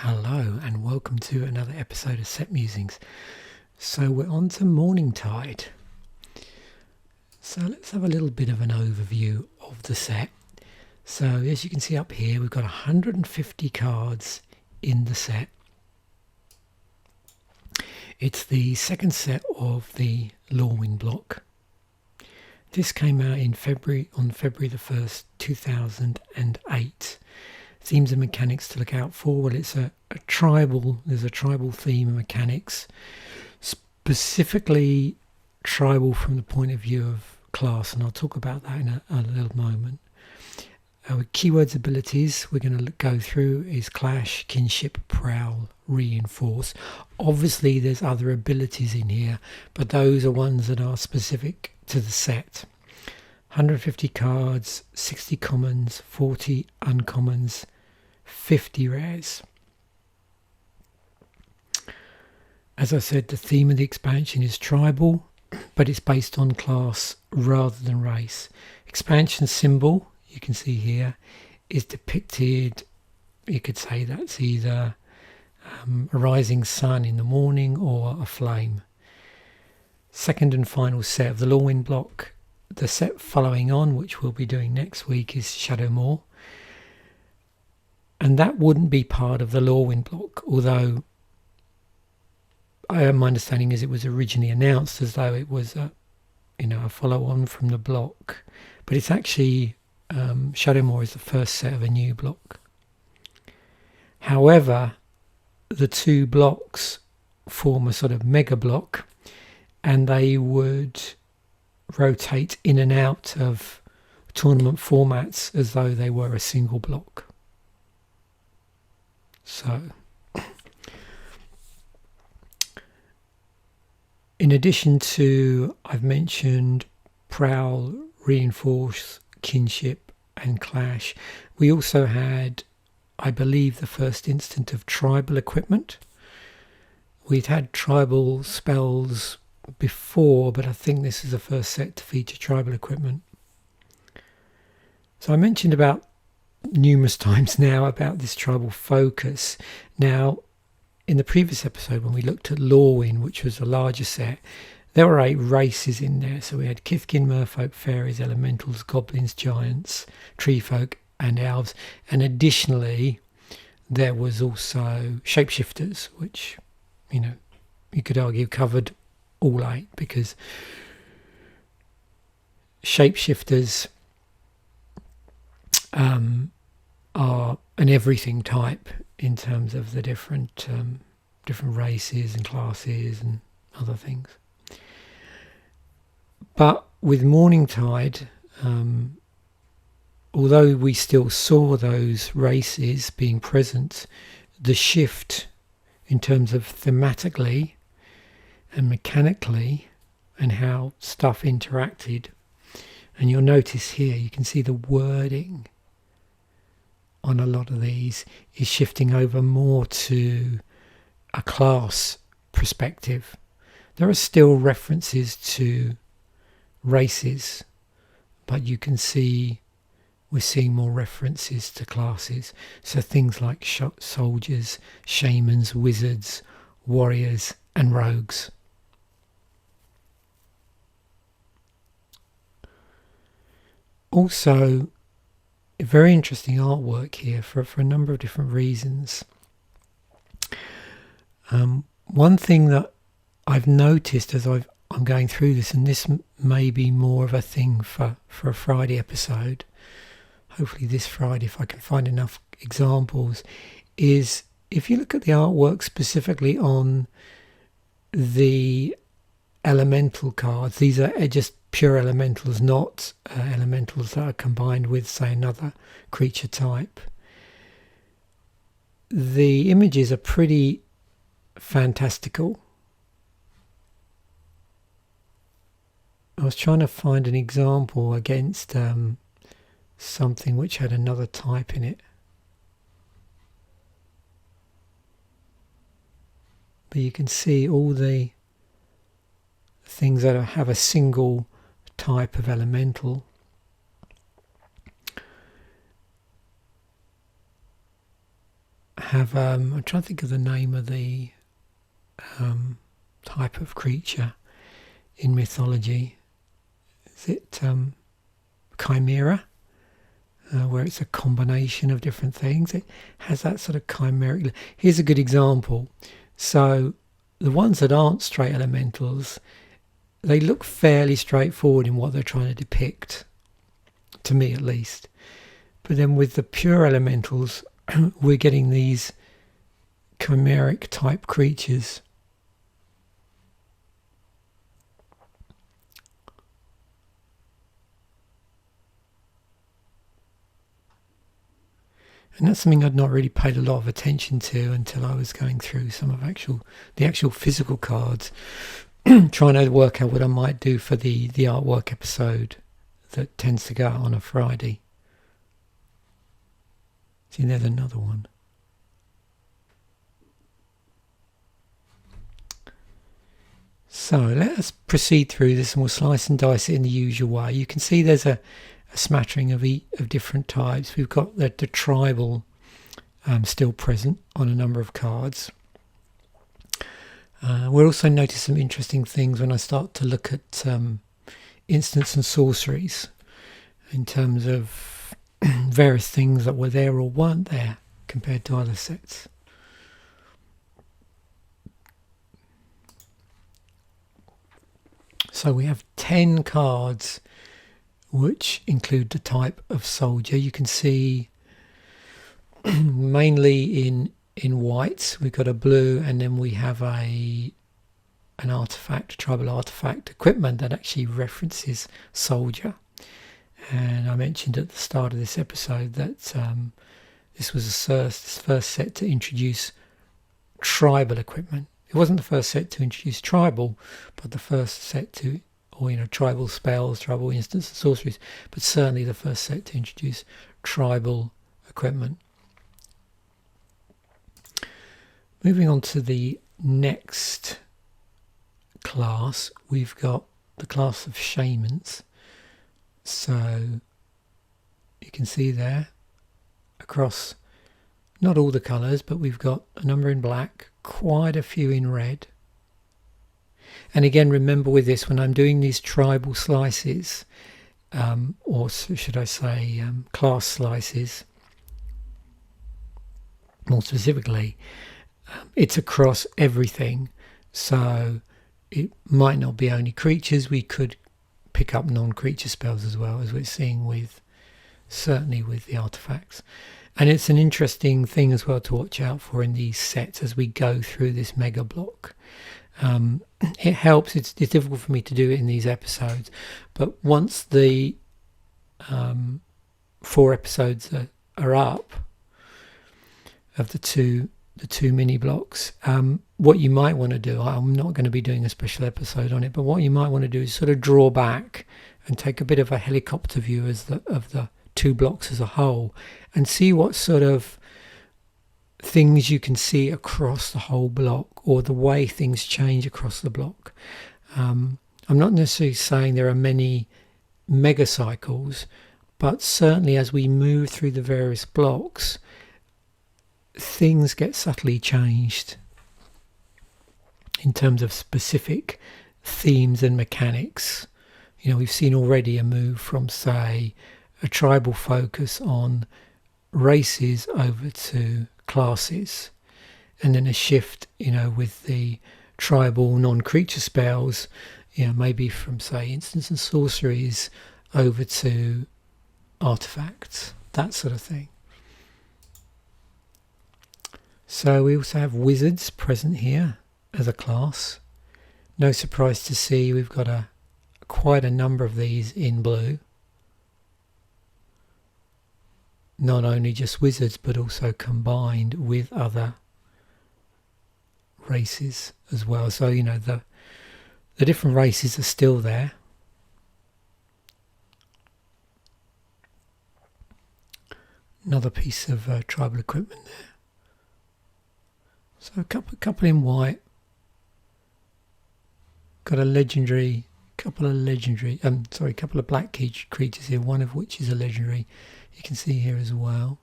Hello and welcome to another episode of Set Musings. So we're on to Morningtide. So let's have a little bit of an overview of the set. So as you can see up here, we've got 150 cards in the set. It's the second set of the Lorwyn block. This came out in on February the 1st, 2008. Themes and mechanics to look out for. Well, it's a tribal. There's a tribal theme and mechanics, specifically tribal from the point of view of class, and I'll talk about that in a little moment. Our keywords abilities we're going to go through is clash, kinship, prowl, reinforce. Obviously, there's other abilities in here, but those are ones that are specific to the set. 150 cards, 60 commons, 40 uncommons, 50 rares. As I said, the theme of the expansion is tribal, but it's based on class rather than race. Expansion symbol, you can see here, is depicted, you could say that's either a rising sun in the morning or a flame. Second and final set of the Lorwyn block. The set following on, which we'll be doing next week, is MOR. And that wouldn't be part of the Lorwyn block, although my understanding is it was originally announced as though it was a follow-on from the block. But it's actually, MOR is the first set of a new block. However, the two blocks form a sort of mega block, and they would rotate in and out of tournament formats as though they were a single block. So, in addition to, I've mentioned prowl, reinforce, kinship and clash, we also had, I believe, the first instant of tribal equipment. We'd had tribal spells before, but I think this is the first set to feature tribal equipment. So I mentioned about numerous times now about this tribal focus. Now, in the previous episode when we looked at Lorwyn, which was a larger set, there were 8 races in there. So we had Kithkin, Merfolk, Fairies, Elementals, Goblins, Giants, Treefolk and Elves. And additionally, there was also Shapeshifters, which, you could argue covered all 8, because Shapeshifters are an everything type in terms of the different races and classes and other things. But with Morningtide, although we still saw those races being present, the shift in terms of thematically and mechanically and how stuff interacted, and you'll notice here you can see the wording on a lot of these is shifting over more to a class perspective. There are still references to races, but you can see we're seeing more references to classes. So things like soldiers, shamans, wizards, warriors and rogues. Also, a very interesting artwork here for a number of different reasons. One thing that I've noticed as I'm going through this, and this may be more of a thing for a Friday episode, hopefully this Friday if I can find enough examples, is if you look at the artwork specifically on the elemental cards, these are just pure elementals, not elementals that are combined with, say, another creature type. The images are pretty fantastical. I was trying to find an example against something which had another type in it. But you can see all the things that have a single type of elemental. have, I'm trying to think of the name of the type of creature in mythology. Is it chimera? Where it's a combination of different things. It has that sort of chimeric. Here's a good example. So the ones that aren't straight elementals, they look fairly straightforward in what they're trying to depict, to me at least. But then with the pure elementals, we're getting these chimeric type creatures. And that's something I'd not really paid a lot of attention to until I was going through some of the actual physical cards, trying to work out what I might do for the artwork episode that tends to go out on a Friday. See, there's another one. So let us proceed through this, and we'll slice and dice it in the usual way. You can see there's a smattering of different types. We've got the tribal still present on a number of cards. We'll also notice some interesting things when I start to look at instants and sorceries in terms of various things that were there or weren't there compared to other sets. So we have 10 cards which include the type of soldier. You can see mainly in white. We've got a blue, and then we have an artifact, a tribal artifact equipment that actually references soldier. And I mentioned at the start of this episode that this was the first set to introduce tribal equipment. It wasn't the first set to introduce tribal, but the first set to, or tribal spells, tribal instants and sorceries, but certainly the first set to introduce tribal equipment. Moving on to the next class, we've got the class of Shamans. So you can see there across not all the colours, but we've got a number in black, quite a few in red. And again, remember with this, when I'm doing these tribal slices, or should I say class slices, more specifically, it's across everything. So it might not be only creatures. We could pick up non-creature spells as well, as we're seeing certainly with the artifacts. And it's an interesting thing as well to watch out for in these sets as we go through this mega block. It helps. It's difficult for me to do it in these episodes, but once the 4 episodes are up of the two mini blocks, what you might want to do, I'm not going to be doing a special episode on it, but what you might want to do is sort of draw back and take a bit of a helicopter view of the 2 blocks as a whole, and see what sort of things you can see across the whole block, or the way things change across the block. I'm not necessarily saying there are many mega cycles, but certainly as we move through the various blocks, things get subtly changed in terms of specific themes and mechanics. We've seen already a move from, say, a tribal focus on races over to classes, and then a shift, with the tribal non-creature spells, maybe from, say, instants and sorceries over to artifacts, that sort of thing. So we also have wizards present here as a class. No surprise to see we've got quite a number of these in blue. Not only just wizards, but also combined with other races as well. So, the different races are still there. Another piece of tribal equipment there. So a couple in white. Got a couple of black creatures here, one of which is a legendary. You can see here as well.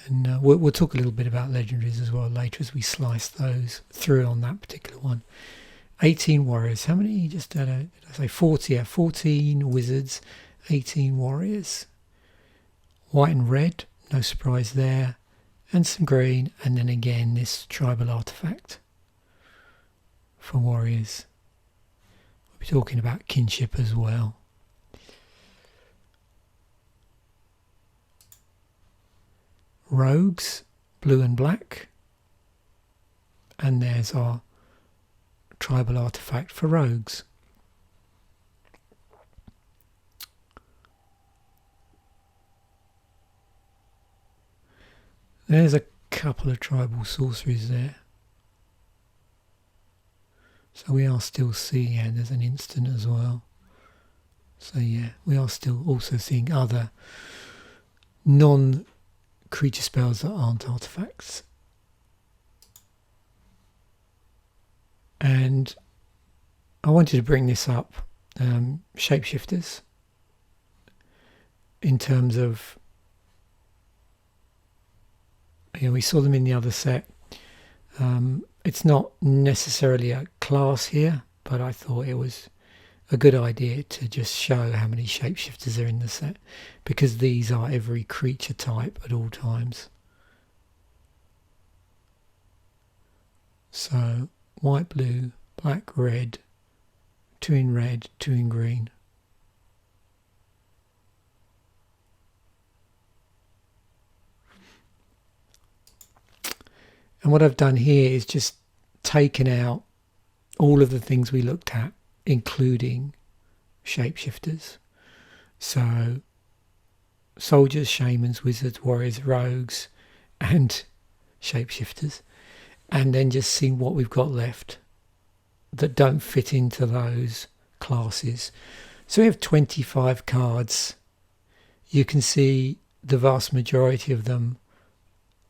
And we'll talk a little bit about legendaries as well later as we slice those through on that particular one. 18 warriors. How many? Just did I say 40? Yeah, 14 wizards, 18 warriors. White and red, no surprise there. And some green, and then again this tribal artifact for warriors. We'll be talking about kinship as well. Rogues, blue and black. And there's our tribal artifact for rogues. There's a couple of tribal sorceries there. So we are still seeing, yeah, there's an instant as well. So yeah, we are still also seeing other non-creature spells that aren't artifacts. And I wanted to bring this up, shapeshifters, in terms of, we saw them in the other set. It's not necessarily a class here, but I thought it was a good idea to just show how many shapeshifters are in the set, because these are every creature type at all times. So white, blue, black, red, 2 in red, 2 in green. And what I've done here is just taken out all of the things we looked at, including shapeshifters. So soldiers, shamans, wizards, warriors, rogues, and shapeshifters. And then just seeing what we've got left that don't fit into those classes. So we have 25 cards. You can see the vast majority of them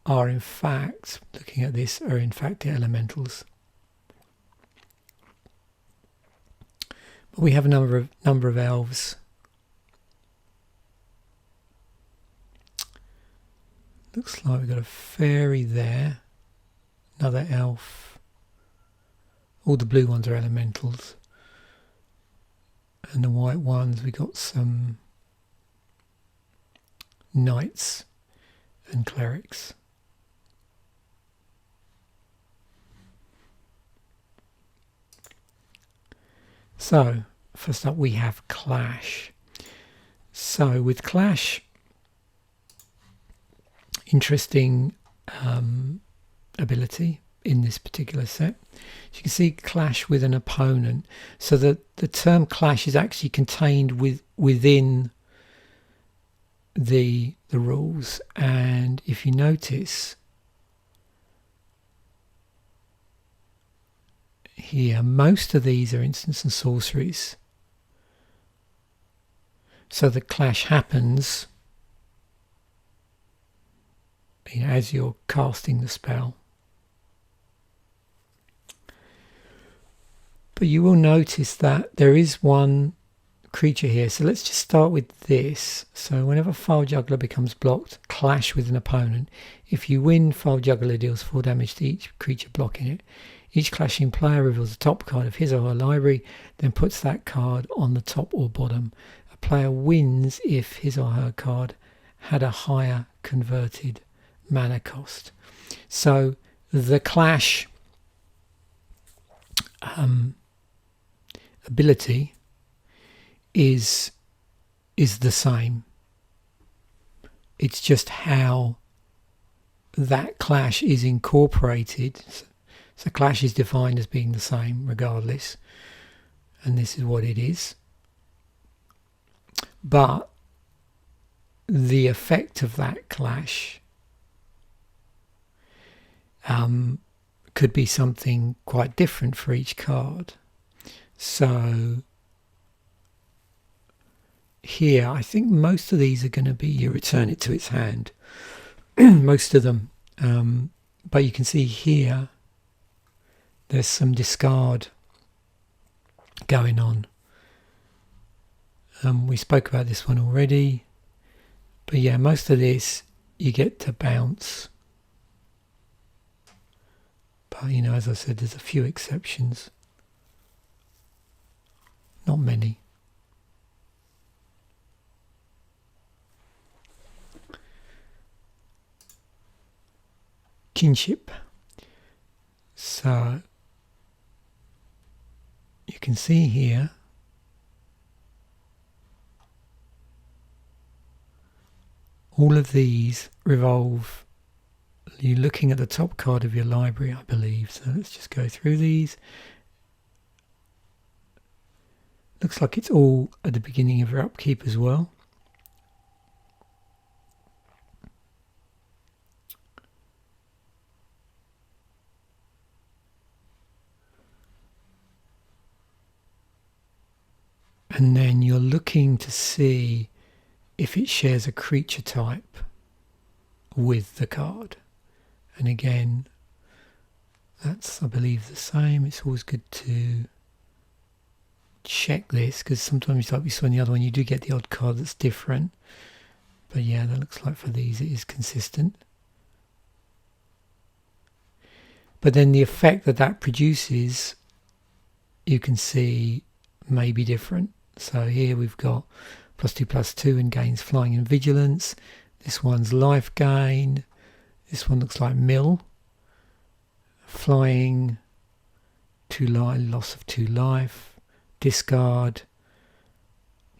are in fact, looking at this, are in fact the elementals. But we have a number of elves. Looks like we've got a fairy there, another elf. All the blue ones are elementals. And the white ones, we got some knights and clerics. So, first up we have Clash. So with Clash, interesting ability in this particular set. You can see clash with an opponent. So that the term clash is actually contained within the rules. And if you notice here, most of these are instants and sorceries. So the clash happens as you're casting the spell. But you will notice that there is one creature here. So let's just start with this. So whenever File Juggler becomes blocked, clash with an opponent. If you win, File Juggler deals 4 damage to each creature blocking it. Each clashing player reveals the top card of his or her library, then puts that card on the top or bottom. A player wins if his or her card had a higher converted mana cost. So the clash ability is the same. It's just how that clash is incorporated. So clash is defined as being the same regardless, and this is what it is. But the effect of that clash could be something quite different for each card. So here, I think most of these are going to be you return it to its hand. Most of them. But you can see here there's some discard going on. We spoke about this one already. But yeah, most of this you get to bounce. But, you know, as I said, there's a few exceptions. Not many. Kinship. So you can see here all of these revolve. You're looking at the top card of your library, I believe. So let's just go through these. Looks like it's all at the beginning of your upkeep as well. And then you're looking to see if it shares a creature type with the card. And again, that's, I believe, the same. It's always good to check this, because sometimes, like we saw in the other one, you do get the odd card that's different. But yeah, that looks like for these it is consistent. But then the effect that produces, you can see, may be different. So here we've got +2/+2 and gains flying and vigilance. This one's life gain. This one looks like mill. Flying, 2 life, loss of 2 life. Discard,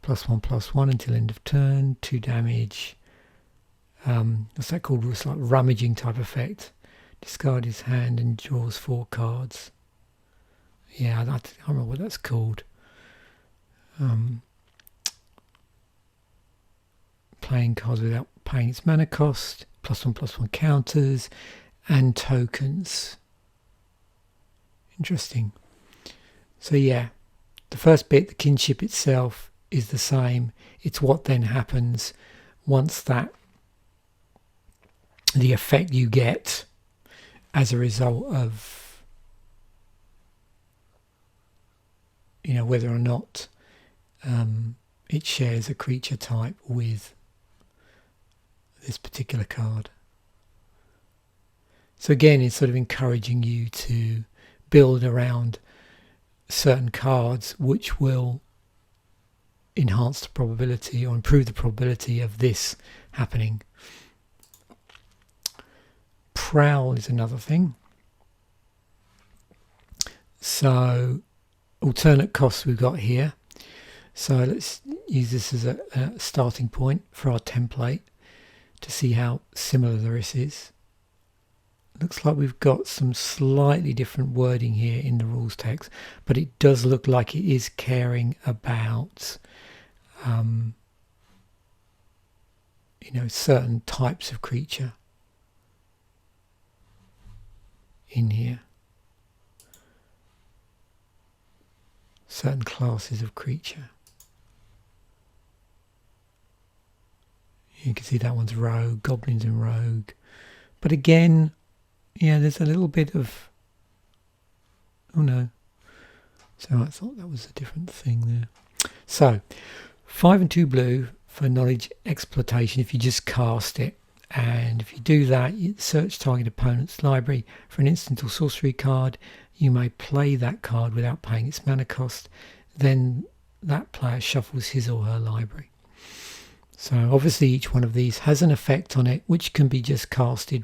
+1/+1 until end of turn. 2 damage. What's that called? It's like rummaging type effect. Discard his hand and draws 4 cards. Yeah, I can't remember what that's called. Playing cards without paying its mana cost, +1/+1 counters, and tokens. Interesting. So yeah, the first bit, the kinship itself, is the same. It's what then happens once that, the effect you get as a result of, you know, whether or not it shares a creature type with this particular card. So again, it's sort of encouraging you to build around certain cards which will enhance the probability or improve the probability of this happening. Prowl is another thing. So alternate costs we've got here. So let's use this as a starting point for our template to see how similar this is. Looks like we've got some slightly different wording here in the rules text, but it does look like it is caring about you know, certain types of creature in here, certain classes of creature. You can see that one's rogue, goblins and rogue. But again, yeah, there's a little bit of, oh no. So I thought that was a different thing there. So 5 and 2 blue for knowledge exploitation if you just cast it. And if you do that, you search target opponent's library for an instant or sorcery card. You may play that card without paying its mana cost. Then that player shuffles his or her library. So obviously each one of these has an effect on it, which can be just casted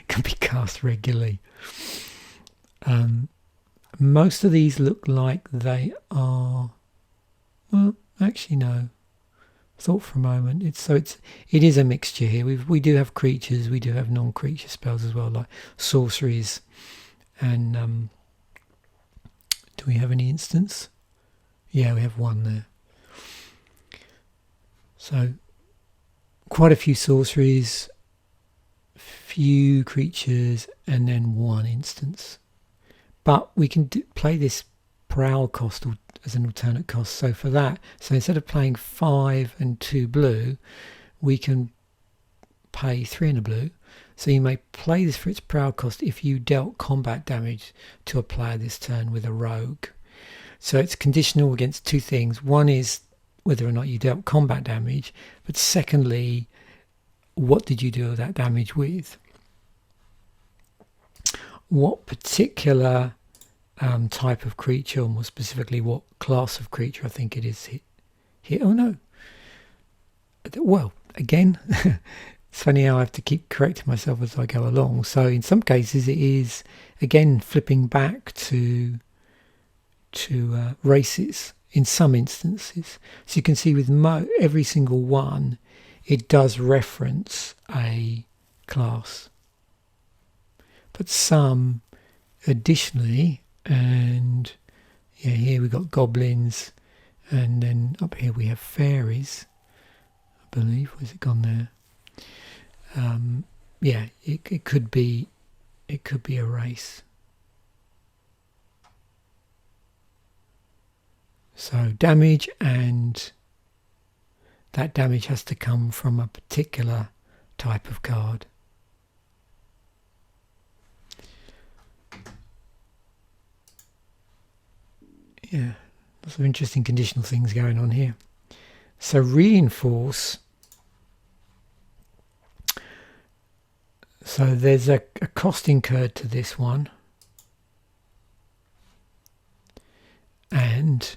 can be cast regularly. Most of these look like they are, well, actually no. Thought for a moment. It is a mixture here. We do have creatures, we do have non-creature spells as well, like sorceries, and do we have any instance? Yeah, we have one there. So quite a few sorceries, few creatures, and then one instance. But we can play this prowl cost as an alternate cost. So for that, so instead of playing 5 and 2 blue, we can pay 3 and a blue. So you may play this for its prowl cost if you dealt combat damage to a player this turn with a rogue. So it's conditional against 2 things. One is whether or not you dealt combat damage, but secondly, what did you do that damage with? What particular type of creature, or more specifically what class of creature I think it is here. Oh no, well, again, it's funny how I have to keep correcting myself as I go along. So in some cases it is, again, flipping back to races in some instances. So you can see with every single one, it does reference a class. But some additionally, and yeah, here we got goblins, and then up here we have fairies, I believe. Where's it gone there? Yeah, it could be a race. So damage, and that damage has to come from a particular type of card. Yeah, lots of interesting conditional things going on here. So reinforce. So there's a cost incurred to this one. And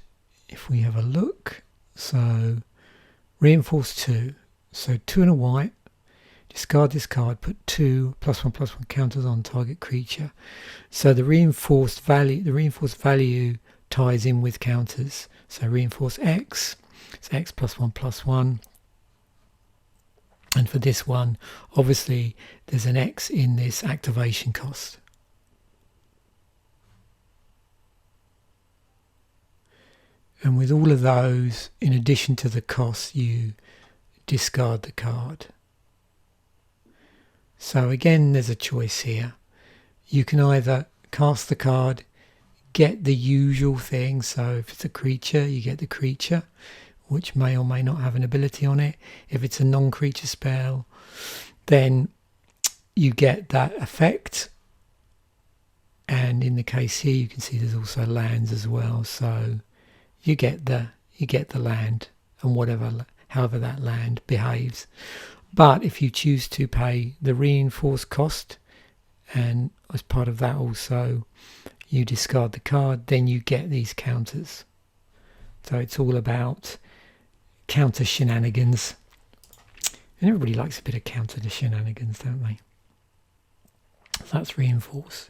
if we have a look, so reinforce 2. So 2 and a white. Discard this card, put 2 +1/+1 counters on target creature. So the reinforced value ties in with counters. So reinforce X, it's X +1/+1. And for this one, obviously there's an X in this activation cost. And with all of those, in addition to the cost, you discard the card. So again, there's a choice here. You can either cast the card, get the usual thing. So if it's a creature, you get the creature, which may or may not have an ability on it. If it's a non-creature spell, then you get that effect. And in the case here, you can see there's also lands as well. So you get the land and however that land behaves. But if you choose to pay the reinforced cost, and as part of that also you discard the card, then you get these counters. So it's all about counter shenanigans. And everybody likes a bit of counter to shenanigans, don't they? So that's reinforce.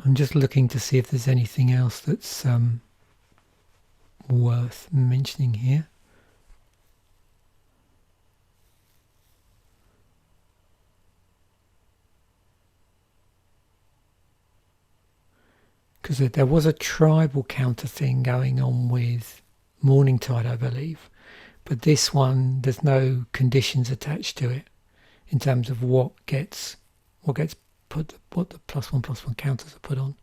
I'm just looking to see if there's anything else that's worth mentioning here. Because there was a tribal counter thing going on with Morningtide, I believe. But this one, there's no conditions attached to it in terms of what gets put, what the +1/+1 counters are put on.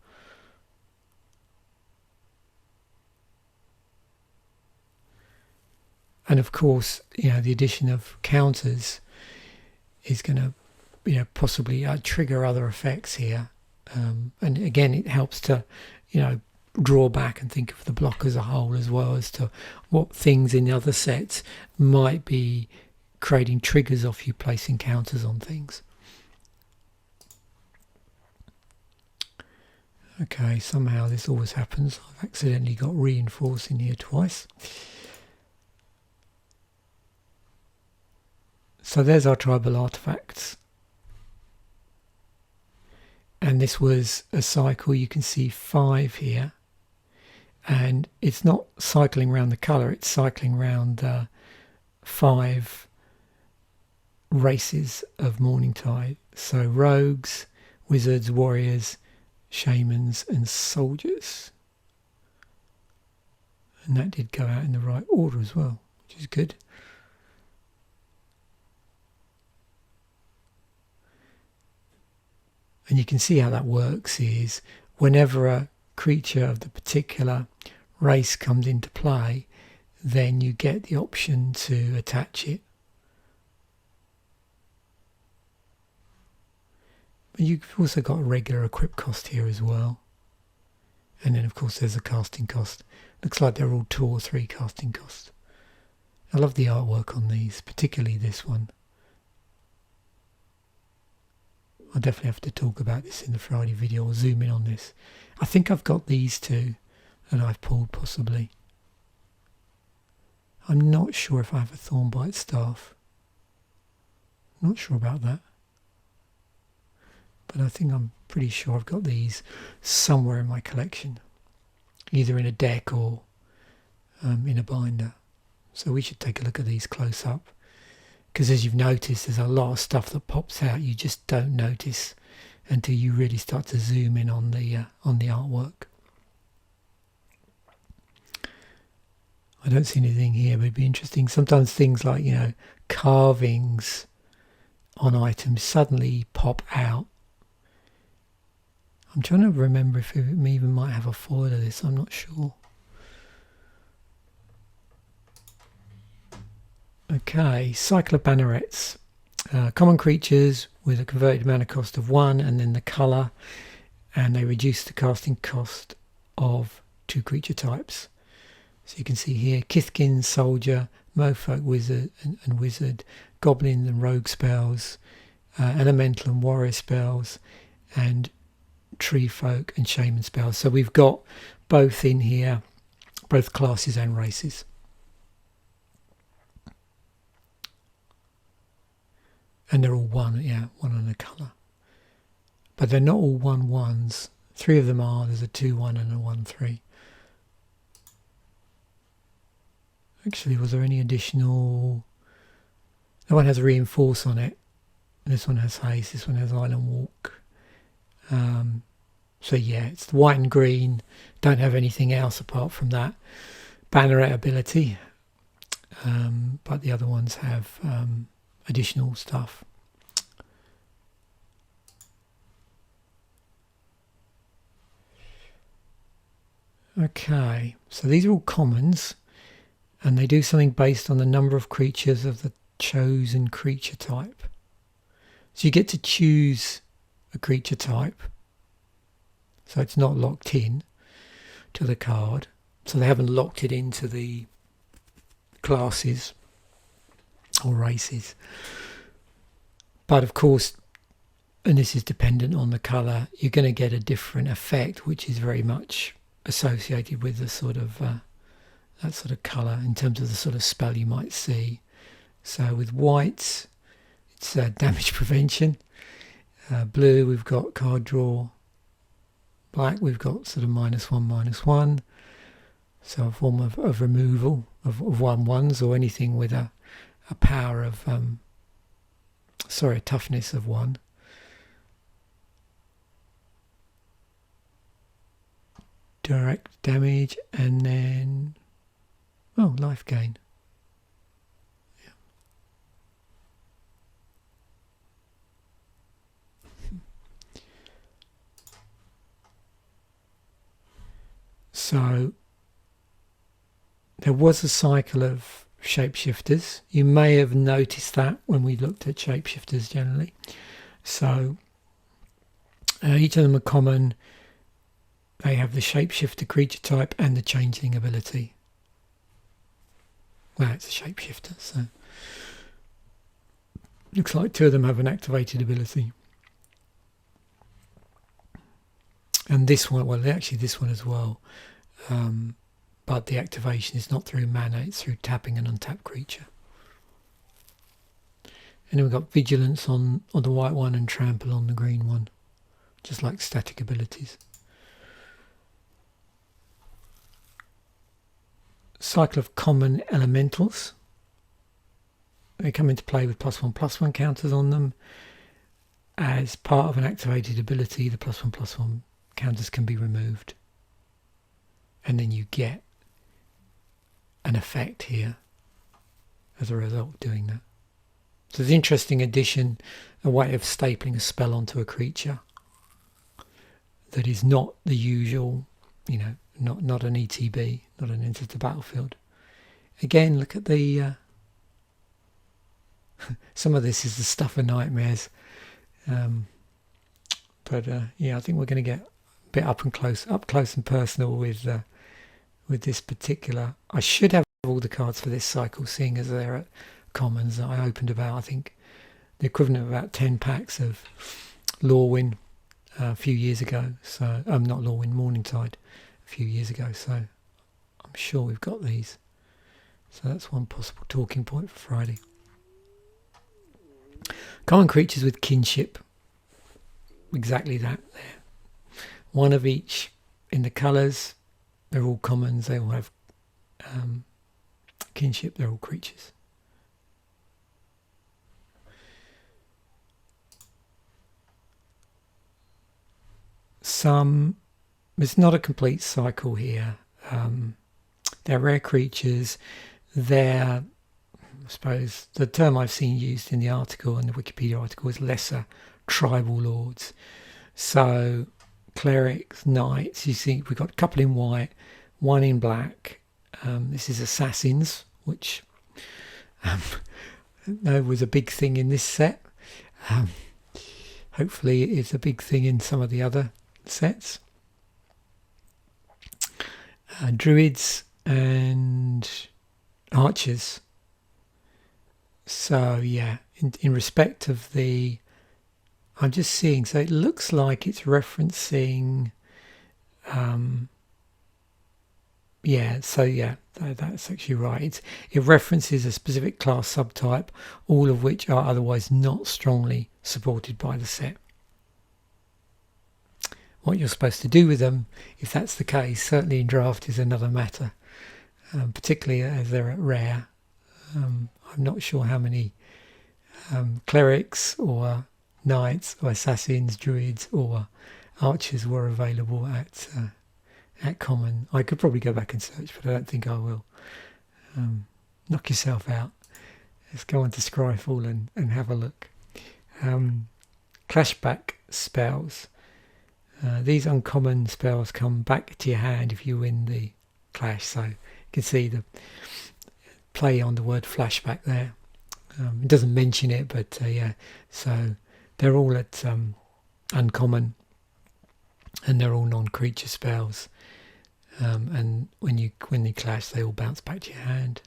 And of course, the addition of counters is going to, possibly trigger other effects here. And again, it helps to, draw back and think of the block as a whole, as well as to what things in the other sets might be creating triggers off you placing counters on things. Okay, somehow this always happens. I've accidentally got reinforce in here twice. So there's our tribal artifacts. And this was a cycle. You can see 5 here. And it's not cycling around the colour, it's cycling around the 5 races of Morningtide. So rogues, wizards, warriors, shamans and soldiers. And that did go out in the right order as well, which is good. And you can see how that works is whenever a creature of the particular race comes into play, then you get the option to attach it. But you've also got a regular equip cost here as well. And then of course there's a casting cost. Looks like they're all 2 or 3 casting costs. I love the artwork on these, particularly this one. I'll definitely have to talk about this in the Friday video or zoom in on this. I think I've got these 2 that I've pulled possibly. I'm not sure if I have a Thornbite staff. Not sure about that. But I think I'm pretty sure I've got these somewhere in my collection. Either in a deck or in a binder. So we should take a look at these close up. Because as you've noticed, there's a lot of stuff that pops out you just don't notice until you really start to zoom in on the artwork. I don't see anything here, but it'd be interesting. Sometimes things like, carvings on items suddenly pop out. I'm trying to remember if it even might have a foil of this, I'm not sure. Okay, Cyclopanourets. Common creatures with a converted mana cost of 1 and then the colour, and they reduce the casting cost of 2 creature types. So you can see here Kithkin, Soldier, Mofolk, Wizard and Wizard, Goblin and Rogue spells, Elemental and Warrior spells, and Tree Folk and Shaman spells. So we've got both in here, both classes and races. And they're all one on a colour. But they're not all 1/1s. 3 of them are. There's a 2/1 and a 1/3. Actually, was there any additional... That one has Reinforce on it. This one has Haste. This one has Island Walk. So yeah, it's the white and green. Don't have anything else apart from that Banneret ability. But the other ones have additional stuff. Okay, so these are all commons, and they do something based on the number of creatures of the chosen creature type. So you get to choose a creature type, so it's not locked in to the card. So they haven't locked it into the classes or races. But of course, and this is dependent on the colour, you're going to get a different effect, which is very much associated with the sort of that sort of colour in terms of the sort of spell you might see. So with white, it's damage prevention. Blue, we've got card draw. Black, we've got sort of -1/-1. So a form of removal of 1/1s or anything with a power of a toughness of 1. Direct damage, and then life gain. Yeah. So there was a cycle of shapeshifters. You may have noticed that when we looked at shapeshifters generally. So each of them are common. They have the shapeshifter creature type and the changeling ability. Well, it's a shapeshifter, so looks like 2 of them have an activated ability. And this one, well, actually this one as well. But the activation is not through mana, it's through tapping an untapped creature. And then we've got Vigilance on the white one and Trample on the green one, just like static abilities. Cycle of common elementals. They come into play with +1/+1 counters on them. As part of an activated ability, the +1/+1 counters can be removed. And then you get an effect here as a result of doing that. So it's an interesting addition, a way of stapling a spell onto a creature that is not the usual, not an ETB, not an Enter the Battlefield. Again, look at the some of this is the stuff of nightmares. But yeah, I think we're going to get a bit up close and personal with this particular. I should have all the cards for this cycle, seeing as they're at commons. I opened about, I think, the equivalent of about 10 packs of Lorwyn a few years ago. So not Lorwyn, Morningtide a few years ago. So I'm sure we've got these. So that's one possible talking point for Friday. Common creatures with kinship. Exactly that there. One of each in the colours. They're all commons. They all have kinship. They're all creatures. It's not a complete cycle here. They're rare creatures. They're, I suppose, the term I've seen used in the article, in the Wikipedia article, is lesser tribal lords. So clerics, knights, you see we've got a couple in white, one in black. This is assassins, which was a big thing in this set. Hopefully it's a big thing in some of the other sets. Druids and archers. So yeah, in respect of the, I'm just seeing, so it looks like it's referencing that's actually right. It references a specific class subtype, all of which are otherwise not strongly supported by the set. What you're supposed to do with them, if that's the case, certainly in draft, is another matter, particularly as they're rare. I'm not sure how many clerics or knights or assassins, druids or archers were available at common. I could probably go back and search, but I don't think I will. Knock yourself out. Let's go on to Scryfall and have a look. Clashback spells. These uncommon spells come back to your hand if you win the clash. So you can see the play on the word flashback there. It doesn't mention it, but yeah. So they're all at uncommon, and they're all non-creature spells. And when they clash, they all bounce back to your hand.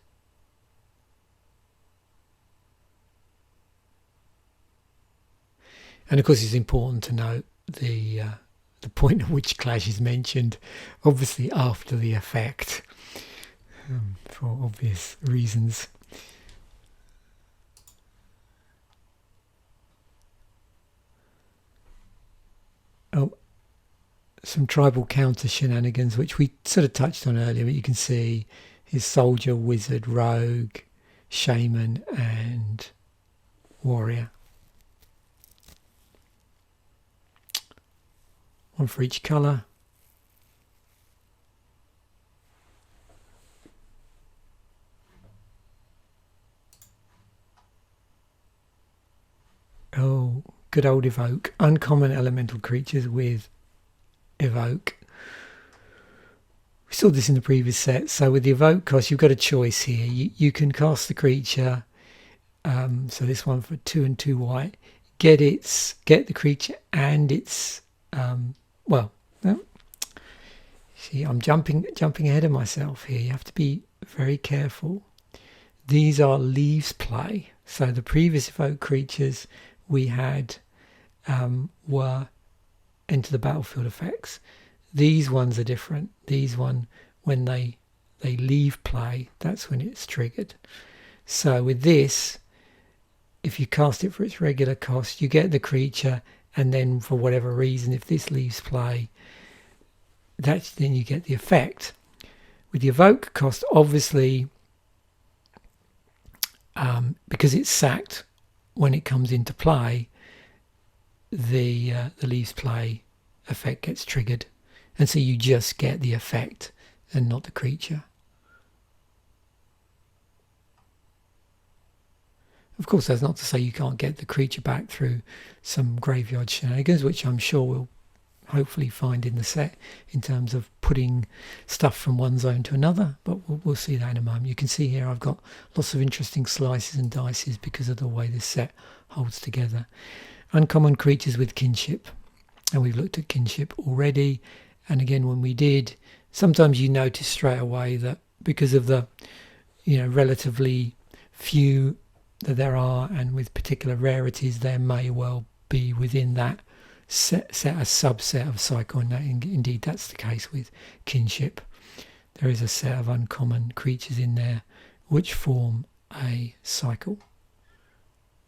And of course, it's important to note the point at which clash is mentioned, obviously after the effect, for obvious reasons. Some tribal counter shenanigans, which we sort of touched on earlier, but you can see his soldier, wizard, rogue, shaman and warrior. One for each colour. Oh, good old evoke. Uncommon elemental creatures with evoke. We saw this in the previous set. So with the evoke cost, you've got a choice here. You can cast the creature. So this one for 2 and 2 white. Get the creature and its see, I'm jumping ahead of myself here. You have to be very careful. These are leaves play. So the previous evoke creatures we had were enter the battlefield effects. These ones are different. These one, when they leave play, that's when it's triggered. So with this, if you cast it for its regular cost, you get the creature, and then for whatever reason, if this leaves play, then you get the effect. With the evoke cost, obviously, because it's sacked when it comes into play, the leaves play effect gets triggered, and so you just get the effect and not the creature. Of course, that's not to say you can't get the creature back through some graveyard shenanigans, which I'm sure we'll hopefully find in the set in terms of putting stuff from one zone to another, but we'll see that in a moment. You can see here I've got lots of interesting slices and dices because of the way this set holds together. Uncommon creatures with kinship. and we've looked at kinship already. And again, when we did, sometimes you notice straight away that because of the relatively few that there are, and with particular rarities, there may well be within that set a subset of cycle, and indeed that's the case with kinship. There is a set of uncommon creatures in there which form a cycle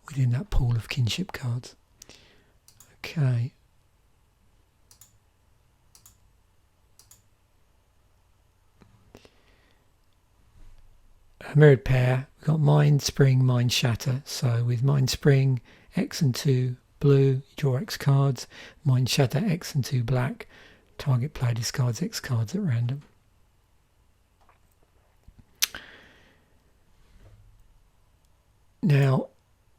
within that pool of kinship cards. Okay. A mirrored pair, we've got Mind Spring, Mind Shatter. So with Mind Spring, X and 2 blue, you draw X cards. Mind Shatter, X and 2 black. Target player discards X cards at random. Now,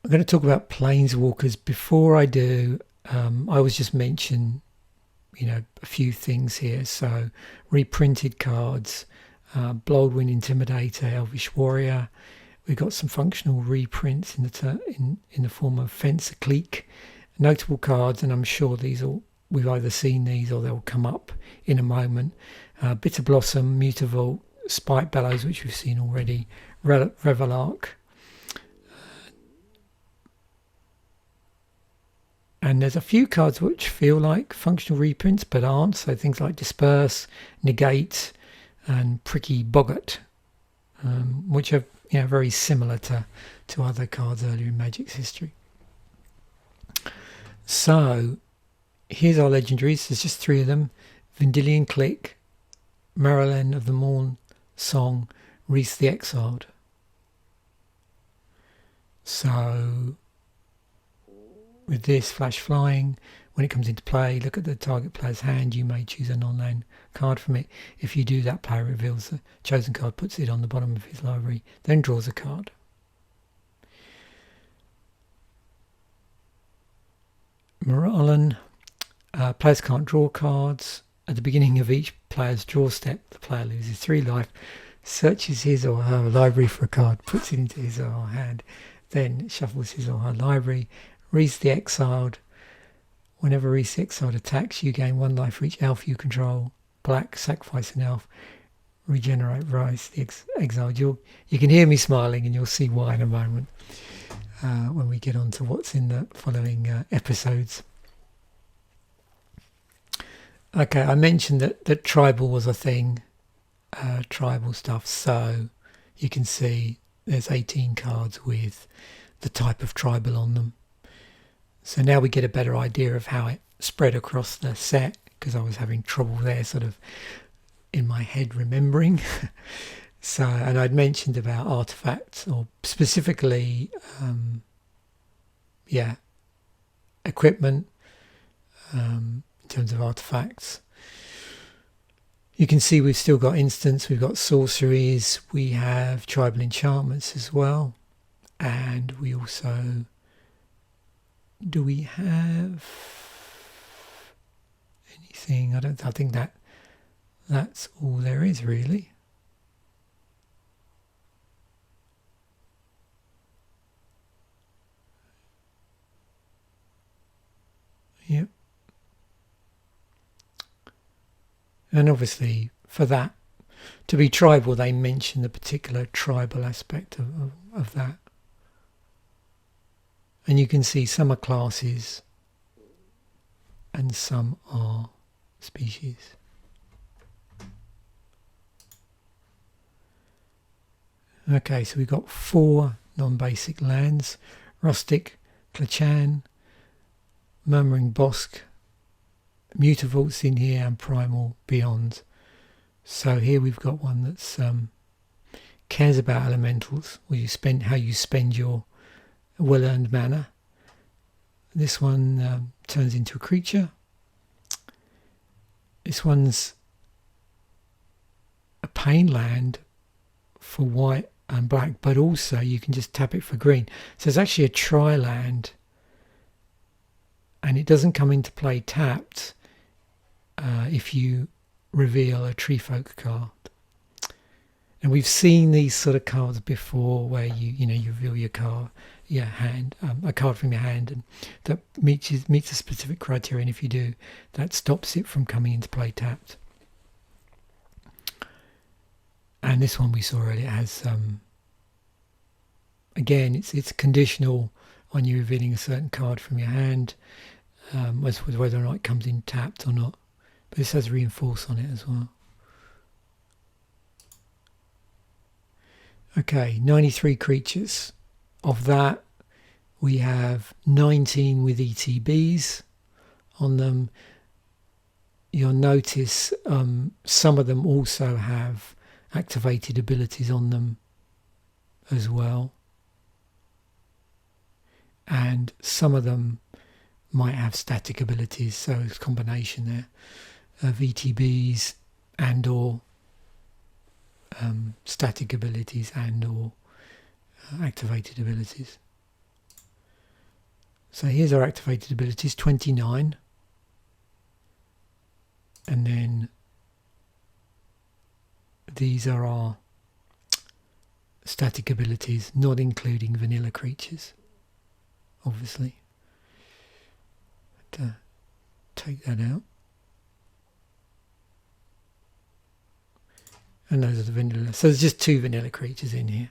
I'm going to talk about Planeswalkers. Before I do, I always just mention, a few things here. So, reprinted cards, Bloodwind Intimidator, Elvish Warrior. We've got some functional reprints in the form of Fencer Clique. Notable cards, and I'm sure we've either seen these or they'll come up in a moment. Bitter Blossom, Mutavault, Spike Bellows, which we've seen already, Revelark. And there's a few cards which feel like functional reprints but aren't. So things like Disperse, Negate, and Pricky Boggart, which are very similar to other cards earlier in Magic's history. So here's our legendaries. There's just 3 of them: Vendilion Click, Marilyn of the Morn Song, Reese the Exiled. So with this Flash Flying, when it comes into play, look at the target player's hand. You may choose a non-land card from it. If you do, that player reveals the chosen card, puts it on the bottom of his library, then draws a card. Moralen, players can't draw cards. At the beginning of each player's draw step, the player loses 3 life, searches his or her library for a card, puts it into his or her hand, then shuffles his or her library. Reese the Exiled. Whenever Reese the Exiled attacks, you gain 1 life for each elf you control. Black, sacrifice an elf. Regenerate Reese the Exiled. You can hear me smiling, and you'll see why in a moment when we get on to what's in the following episodes. Okay, I mentioned that tribal was a thing, tribal stuff. So you can see there's 18 cards with the type of tribal on them. So now we get a better idea of how it spread across the set, because I was having trouble there sort of in my head remembering. So, and I'd mentioned about artifacts, or specifically, equipment in terms of artifacts. You can see we've still got instants, we've got sorceries, we have tribal enchantments as well, and we also... Do we have anything? I think that's all there is, really. Yep. And obviously, for that to be tribal, they mention the particular tribal aspect of that. And you can see some are classes and some are species. Okay, so we've got 4 non-basic lands: Rustic, Clachan, Murmuring Bosque, Mutavault's in here, and Primal Beyond. So here we've got one that's cares about elementals, how you spend your well-earned mana. This one turns into a creature. This one's a pain land for white and black, but also you can just tap it for green. So it's actually a tri-land, and it doesn't come into play tapped if you reveal a Tree Folk card. And we've seen these sort of cards before, where you reveal your hand, a card from your hand, and that meets a specific criteria. And if you do, that stops it from coming into play tapped. And this one we saw earlier has, again, it's conditional on you revealing a certain card from your hand, as with whether or not it comes in tapped or not. But this has reinforce on it as well. Okay, 93 creatures. Of that, we have 19 with ETBs on them. You'll notice some of them also have activated abilities on them as well. And some of them might have static abilities, so it's a combination there of ETBs and or static abilities and or activated abilities. So here's our activated abilities, 29. And then these are our static abilities, not including vanilla creatures, obviously. But, take that out. And those are the vanilla. So there's just 2 vanilla creatures in here.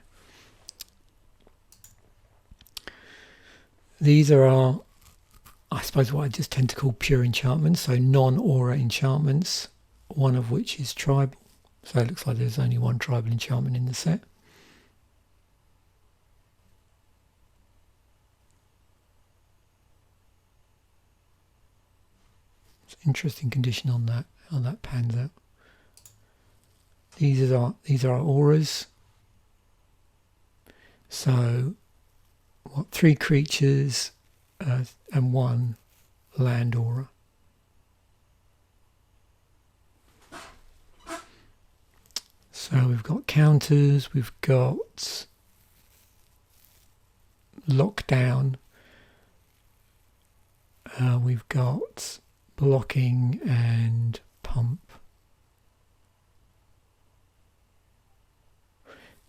These are our, I suppose, what I just tend to call pure enchantments, so non-aura enchantments, one of which is tribal. So it looks like there's only one tribal enchantment in the set. It's an interesting condition on that, how that pans out. These are our auras. So, 3 creatures and 1 land aura. So we've got counters, we've got lockdown, we've got blocking and pump.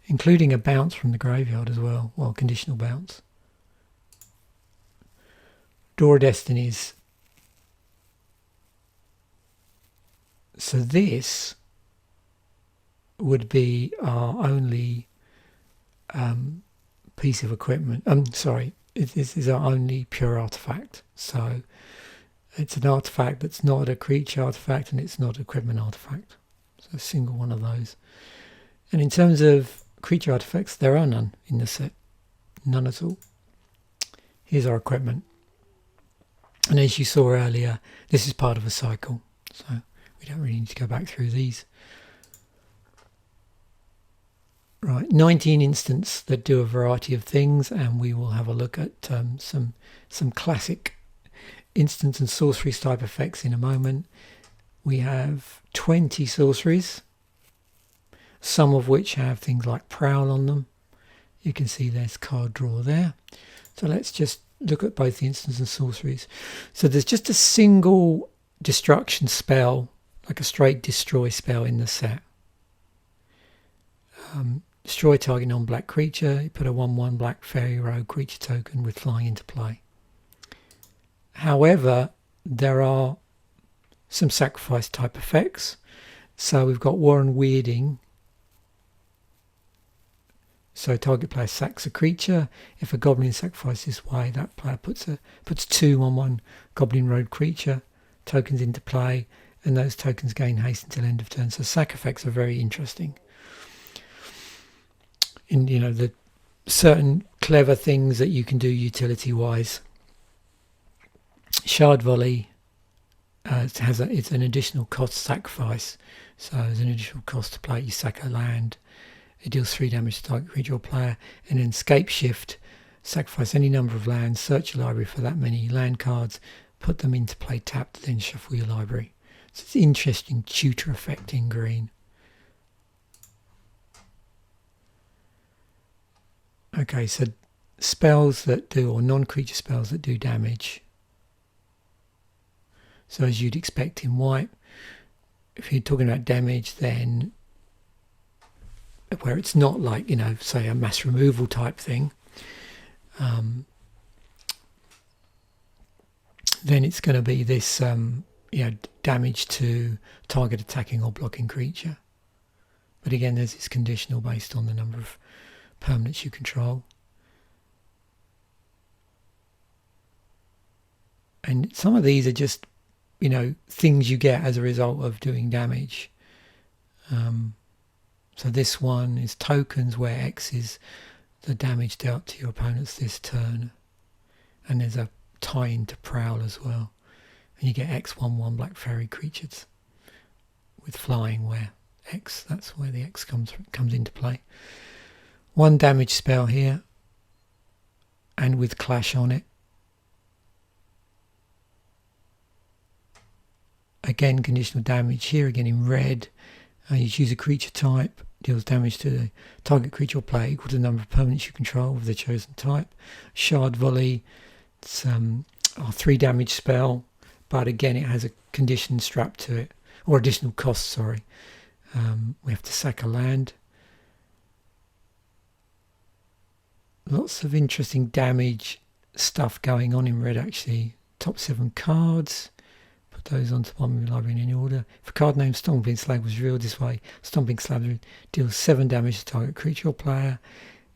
Including a bounce from the graveyard as well, conditional bounce. Door of Destinies. So this would be our only piece of equipment. This is our only pure artifact. So it's an artifact that's not a creature artifact and it's not an equipment artifact. So a single one of those. And in terms of creature artifacts, there are none in the set. None at all. Here's our equipment. And as you saw earlier, this is part of a cycle. So we don't really need to go back through these. Right, 19 instants that do a variety of things, and we will have a look at some classic instants and sorceries type effects in a moment. We have 20 sorceries, some of which have things like prowl on them. You can see there's card draw there. So let's just look at both the instants and sorceries. So there's just a single destruction spell, like a straight destroy spell in the set. Destroy target non-black creature. You put a 1/1 black fairy rogue creature token with flying into play. However, there are some sacrifice type effects. So we've got Warren Weirding. So target player sacks a creature. If a goblin sacrifices this way, that player puts 2 1/1 goblin rogue creature tokens into play, and those tokens gain haste until end of turn. So sack effects are very interesting. In the certain clever things that you can do utility wise. Shard Volley it's an additional cost sacrifice, so there's an additional cost to play. You sack a land, it deals 3 damage to target creature or player, and then Scape Shift, sacrifice any number of lands, search your library for that many land cards, put them into play tapped, then shuffle your library. So it's an interesting tutor effect in green. Okay, so spells that do, or non-creature spells that do damage. So as you'd expect in white, if you're talking about damage, then where it's not like, you know, say a mass removal type thing, then it's going to be this, you know, damage to target attacking or blocking creature. But again, there's this conditional based on the number of permanents you control. And some of these are just, you know, things you get as a result of doing damage. So this one is tokens, where X is the damage dealt to your opponents this turn. And there's a tie into Prowl as well. And you get X/1/1 black fairy creatures with flying, where X, that's where the X comes into play. 1 damage spell here, and with Clash on it. Again, conditional damage here, again in red. You choose a creature type, deals damage to the target creature or player equal to the number of permanents you control of the chosen type. Shard Volley, it's a 3 damage spell, but again it has a condition strapped to it, or additional cost, sorry. We have to sack a land. Lots of interesting damage stuff going on in red, actually. Top 7 cards. Put those onto one of the library in any order. If a card named Stomping Slab was revealed this way, Stomping Slab deals 7 damage to target creature or player.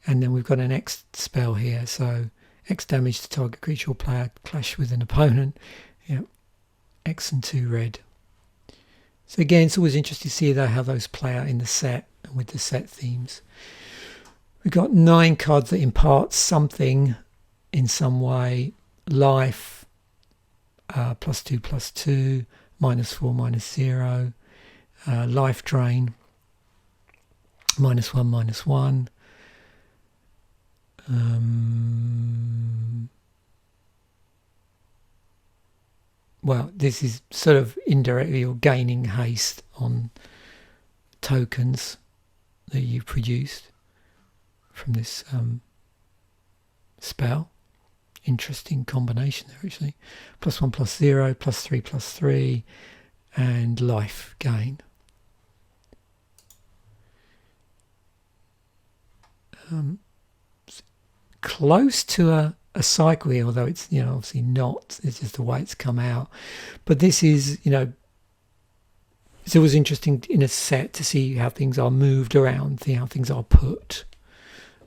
And then we've got an X spell here, so X damage to target creature or player, clash with an opponent. Yep. X and 2 red. So again, it's always interesting to see how those play out in the set and with the set themes. We've got 9 cards that impart something in some way. Life, +2/+2, -4, -0. Life Drain, -1, -1. Well, this is sort of indirectly you're gaining haste on tokens that you produced from this spell. Interesting combination there, actually. +1/+0, +3/+3, and life gain. Close to a cycle here, although it's, you know, obviously not. It's just the way it's come out. But this is, you know, it's always interesting in a set to see how things are moved around, see how things are put.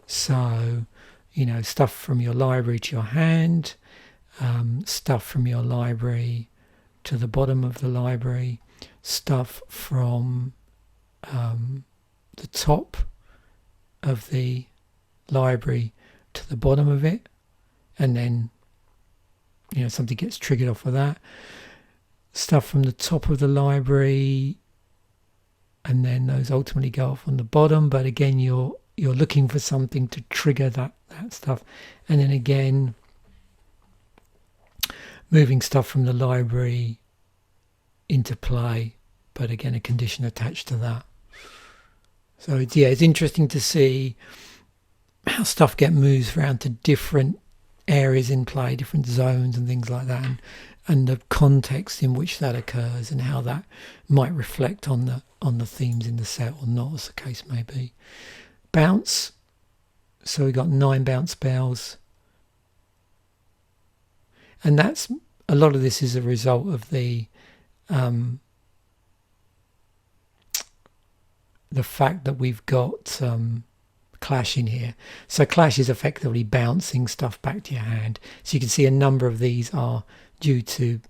So, you know, stuff from your library to your hand, stuff from your library to the bottom of the library, stuff from the top of the library to the bottom of it, and then, you know, something gets triggered off of that. Stuff from the top of the library, and then those ultimately go off on the bottom, but again you're looking for something to trigger that stuff. And then again, moving stuff from the library into play, but again a condition attached to that. So it's interesting to see how stuff get moved around to different areas in play, different zones and things like that, and the context in which that occurs, and how that might reflect on the themes in the set or not, as the case may be. Bounce. So we got 9 bounce spells, and that's a lot of this is a result of the fact that we've got Clash in here. So Clash is effectively bouncing stuff back to your hand. So you can see a number of these are due to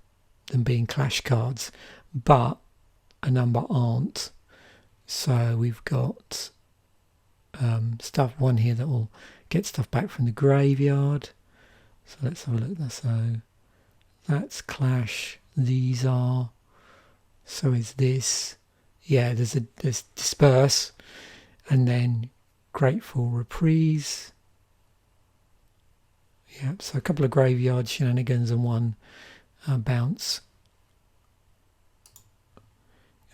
them being Clash cards, but a number aren't. So we've got one here that will get stuff back from the graveyard. So let's have a look. So that's Clash. These are. So is this. Yeah, there's Disperse, and then Grateful Reprise. Yeah, so a couple of graveyard shenanigans and 1 bounce.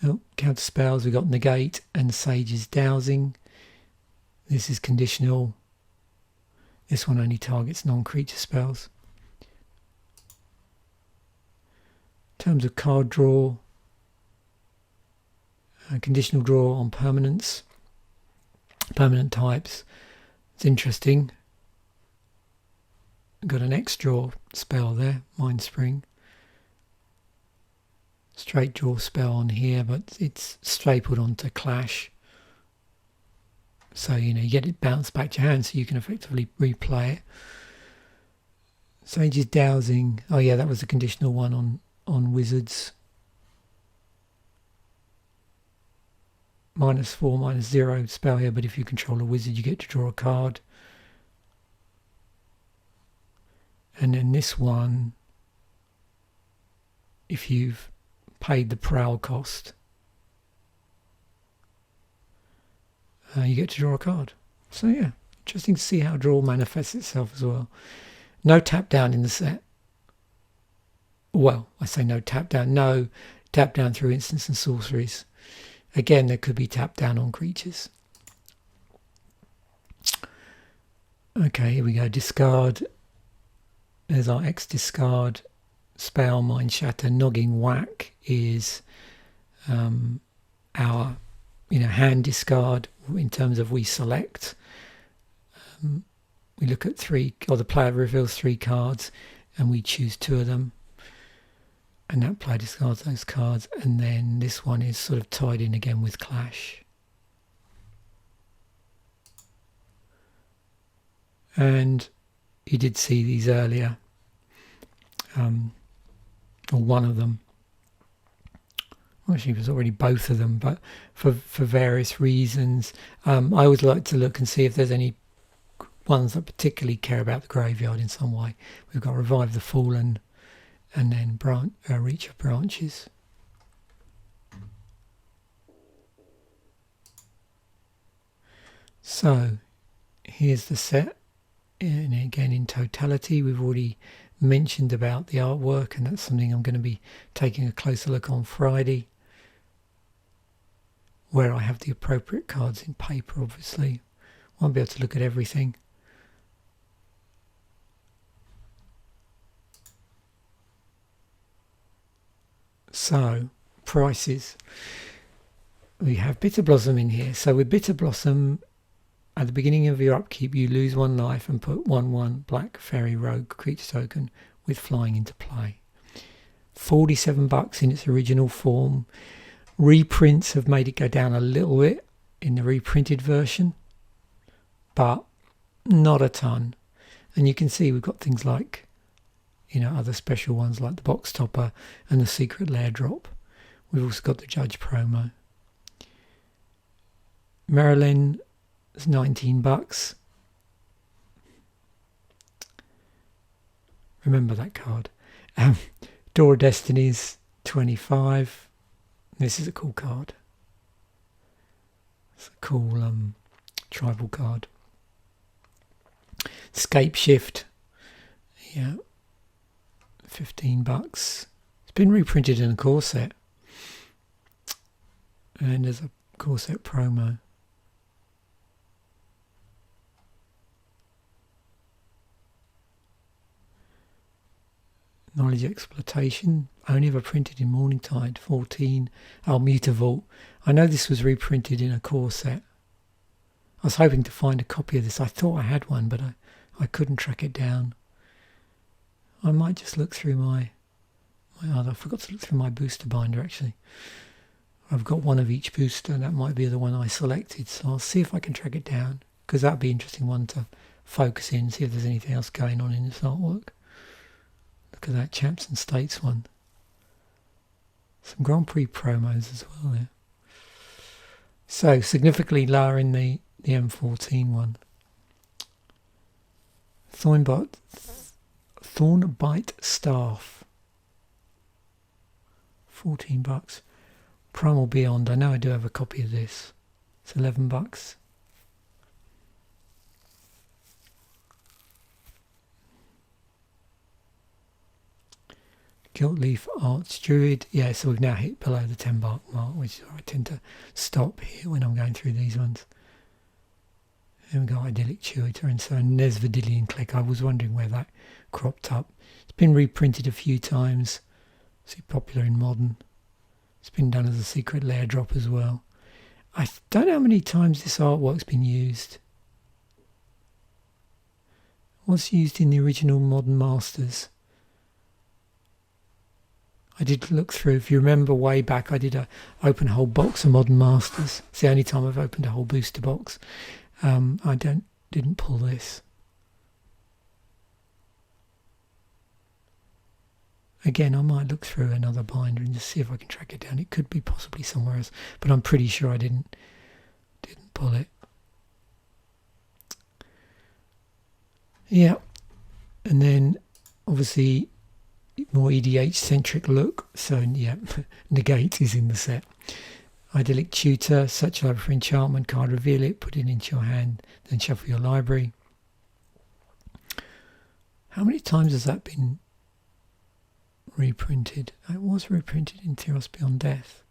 Oh, counter spells. We've got Negate and Sage's Dowsing. This is conditional. This one only targets non-creature spells. In terms of card draw, conditional draw on permanents. permanent types. It's interesting. Got an X draw spell there, Mind Spring. Straight draw spell on here, but it's stapled onto Clash. So, you get it bounced back to your hand so you can effectively replay it. Sage's Dowsing. Oh yeah, that was a conditional one on Wizards. -4, -0 spell here, but if you control a wizard you get to draw a card. And then this one, if you've paid the prowl cost, you get to draw a card. So yeah, interesting to see how draw manifests itself as well. No tap down in the set. Well, I say no tap down. No tap down through instants and sorceries. Again, there could be tap down on creatures. Okay, here we go. Discard. There's our X discard. Spell, Mind Shatter. Nogging Whack is our hand discard in terms of we select. We look at 3, or the player reveals 3 cards and we choose 2 of them. And that player discards those cards, and then this one is sort of tied in again with Clash. And you did see these earlier, or one of them. Actually, it was already both of them, but for various reasons. I always like to look and see if there's any ones that particularly care about the graveyard in some way. We've got Revive the Fallen, and then Reach of Branches. So here's the set, and again in totality. We've already mentioned about the artwork, and that's something I'm going to be taking a closer look on Friday, where I have the appropriate cards in paper. Obviously won't be able to look at everything. So, prices. We have Bitter Blossom in here. So with Bitter Blossom, at the beginning of your upkeep, you lose 1 life and put 1/1 Black Fairy Rogue creature token with flying into play. $47 in its original form. Reprints have made it go down a little bit in the reprinted version, but not a ton. And you can see we've got things like other special ones like the Box Topper and the Secret Lair drop. We've also got the Judge promo. Marilyn is $19. Remember that card. Door of Destiny's $25. This is a cool card. It's a cool tribal card. Scape Shift. Yeah. $15. It's been reprinted in a core set, and there's a core set promo. Knowledge Exploitation, only ever printed in Morningtide, 14. Oh, Mutavault. I know this was reprinted in a core set. I was hoping to find a copy of this. I thought I had one, but I couldn't track it down. I might just look through my other. I forgot to look through my booster binder actually. I've got one of each booster, and that might be the one I selected. So I'll see if I can track it down, because that'd be an interesting one to focus in, see if there's anything else going on in this artwork. Look at that Champs and States one. Some Grand Prix promos as well there. So significantly lower in the M14 one. Thornbite Staff, $14. Primal Beyond, I know I do have a copy of this. It's $11. Giltleaf Arts Druid. Yeah, so we've now hit below the $10 mark, which is where I tend to stop here when I'm going through these ones. Then we've got Idyllic Tutor, and so Nesvidillion Click. I was wondering where that cropped up. It's been reprinted a few times. It's popular in Modern. It's been done as a Secret Lair drop as well. I don't know how many times this artwork's been used. It was used in the original Modern Masters. I did look through, if you remember way back, I did open a whole box of Modern Masters. It's the only time I've opened a whole booster box. I didn't pull this. Again, I might look through another binder and just see if I can track it down. It could be possibly somewhere else, but I'm pretty sure I didn't pull it. Yeah, and then obviously more EDH centric look. So yeah, Negate is in the set. Idyllic Tutor, search library for enchantment card, reveal it, put it into your hand, then shuffle your library. How many times has that been reprinted? It was reprinted in Tyros Beyond Death.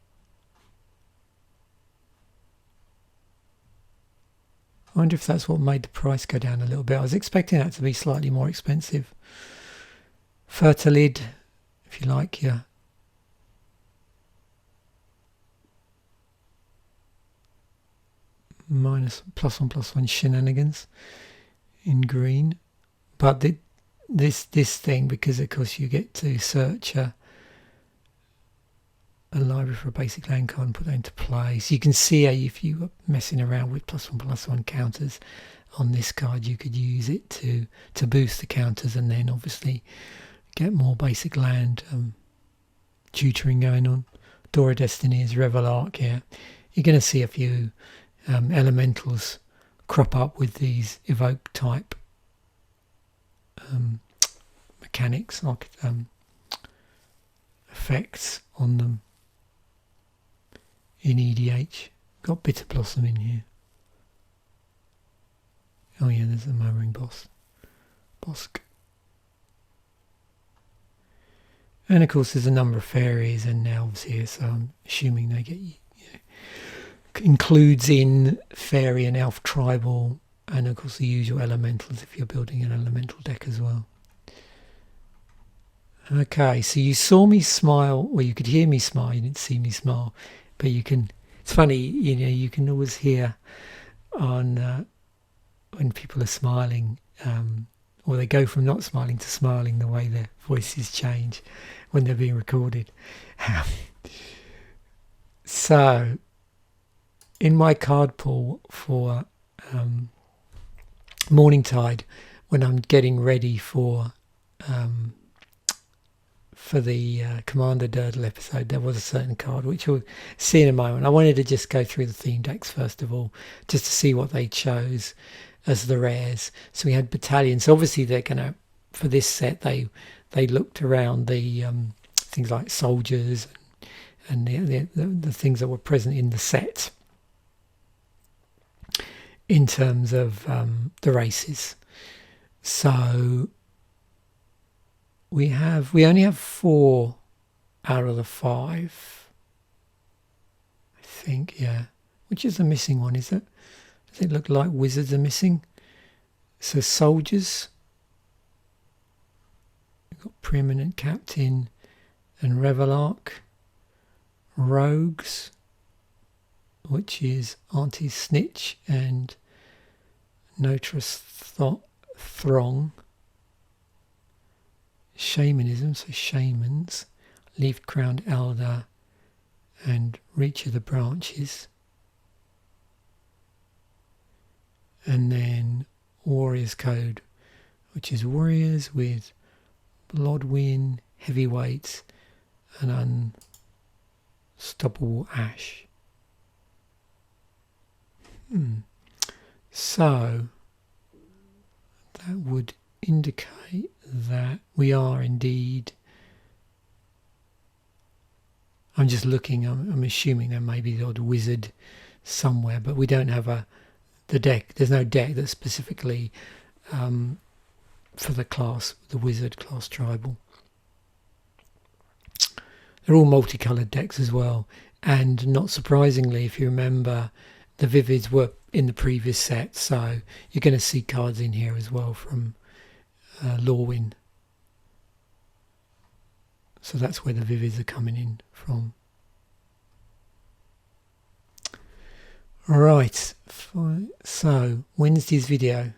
I wonder if that's what made the price go down a little bit. I was expecting that to be slightly more expensive. Fertilid, if you like your +1/+1 Shenanigans in green. But this thing, because of course you get to search a library for a basic land card and put that into play. So you can see if you were messing around with +1/+1 counters on this card, you could use it to boost the counters and then obviously get more basic land tutoring going on. Door of Destinies, Revel Arc here. You're going to see a few elementals crop up with these evoke type mechanics, like effects on them in EDH. Got Bitter Blossom in here. Oh yeah, there's a Murmuring Bosk. And of course there's a number of fairies and elves here, so I'm assuming they get, includes in fairy and elf tribal, and of course the usual elementals if you're building an elemental deck as well. Okay, so you saw me smile, well you could hear me smile, you didn't see me smile, but you can, it's funny, you can always hear on when people are smiling, or they go from not smiling to smiling, the way their voices change when they're being recorded. So in my card pool for Morningtide, when I'm getting ready for the Commander Durdle episode, there was a certain card which we'll see in a moment. I wanted to just go through the theme decks first of all, just to see what they chose as the rares. So we had battalions. Obviously they're gonna, for this set, they looked around the things like soldiers and the things that were present in the set in terms of the races. So we only have 4 out of the 5, I think, yeah. Which is the missing one, is it? Does it look like wizards are missing? So soldiers, we've got Preeminent Captain and Revelarch. Rogues, which is Auntie Snitch and Notress Throng. Shamanism, so Shamans, Leaf-Crowned Elder and Reach of the Branches. And then Warriors Code, which is warriors with Bloodwin, Heavyweights and Unstoppable Ash. So that would indicate that we are indeed, I'm just looking, I'm assuming there may be the odd wizard somewhere, but we don't have the deck, there's no deck that's specifically for the class, the wizard class tribal. They're all multicoloured decks as well, and not surprisingly, if you remember, the Vivids were in the previous set, so you're going to see cards in here as well from Lorwyn. So that's where the Vivids are coming in from. Right, so Wednesday's video,